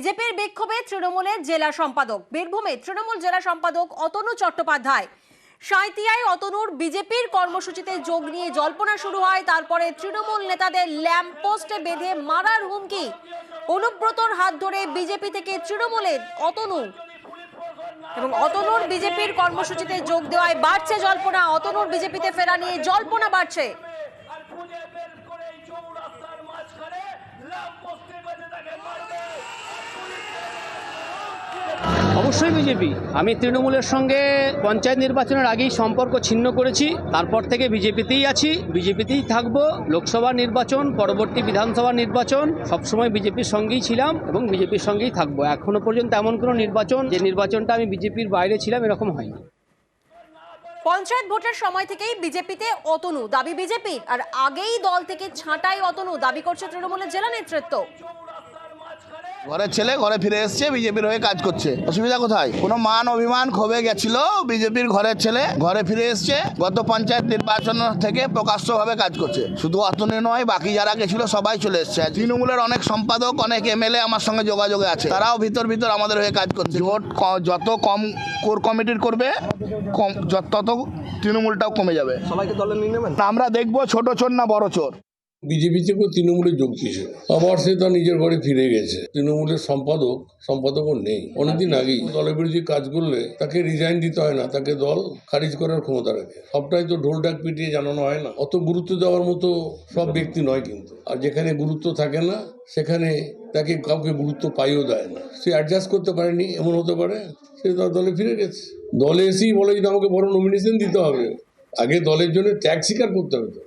বিজেপির বিক্ষোভে তৃণমূলের জেলা সম্পাদক। বীরভূমে তৃণমূল জেলা সম্পাদক অতনু চট্টোপাধ্যায় সাঁইতিয়ায় অতনুর বিজেপির কর্মসূচিতে যোগ নিয়ে জল্পনা শুরু হয়। তারপরে তৃণমূল নেতাদের ল্যাম্পপোস্টে বেঁধে মারার হুমকি। অনুব্রতর হাত ধরে বিজেপি থেকে তৃণমূলের অতনু এবং অতনুর বিজেপির কর্মসূচিতে যোগ দেওয়ায় বাড়ছে জল্পনা। অতনুর বিজেপিতে ফেরা নিয়ে জল্পনা বাড়ছে। অবশ্যই বিজেপি। আমি তৃণমূলের সঙ্গে পঞ্চায়েত নির্বাচনের আগেই সম্পর্ক ছিন্ন করেছি, তারপর থেকে বিজেপিতেই আছি, বিজেপিতেই থাকবো। লোকসভা নির্বাচন, পরবর্তী বিধানসভা নির্বাচন সবসময় বিজেপির সঙ্গেই ছিলাম এবং বিজেপির সঙ্গেই থাকবো। এখনো পর্যন্ত এমন কোনো নির্বাচন যে নির্বাচনটা আমি বিজেপির বাইরে ছিলাম এরকম হয়নি। পঞ্চায়েত ভোটের সময় থেকেই বিজেপিতে অতনু, দাবি বিজেপির। আর আগেই দল থেকে ছাঁটাই অতনু, দাবি করছে তৃণমূলের জেলা নেতৃত্ব। ঘরের ছেলে ঘরে ফিরে এসছে, বিজেপির হয়ে কাজ করছে। অসুবিধা কোথায়? কোনো মান অভিমান ক্ষোভে গেছিল, বিজেপির ঘরের ছেলে ঘরে ফিরে এসছে। গত পঞ্চায়েত নির্বাচন থেকে প্রকাশ্যভাবে কাজ করছে। শুধু অতনু নয়, বাকি যারা গেছিল সবাই চলে এসছে। তৃণমূলের অনেক সম্পাদক, অনেক এমএলএ আমার সঙ্গে যোগাযোগে আছে, তারাও ভিতর আমাদের হয়ে কাজ করছে। ভোট যত কম কোর কমিটির করবে তত তৃণমূলটাও কমে যাবে। সবাইকে দলে নিয়ে নেবেন। আমরা দেখবো ছোট চোর না বড় চোর। বিজেপি থেকে তৃণমূলে যোগ দিয়েছে, আবার সে তার নিজের ঘরে ফিরে গেছে। তৃণমূলের সম্পাদকও নেই। অনেকদিন আগেই দলের বিরোধী কাজ করলে তাকে রিজাইন দিতে হয় না, তাকে দল খারিজ করার ক্ষমতা রাখে। সবটাই তো ঢোল ডাক পিটিয়ে জানানো হয় না। অত গুরুত্ব দেওয়ার মতো সব ব্যক্তি নয় কিন্তু। আর যেখানে গুরুত্ব থাকে না সেখানে তাকে কাউকে গুরুত্ব পাইও দেয় না। সে অ্যাডজাস্ট করতে পারেনি, এমন হতে পারে। সে তার দলে ফিরে গেছে। দলে এসেই বলে যে আমাকে বড় নমিনেশন দিতে হবে, আগে দলের জন্য ত্যাগ স্বীকার করতে হবে।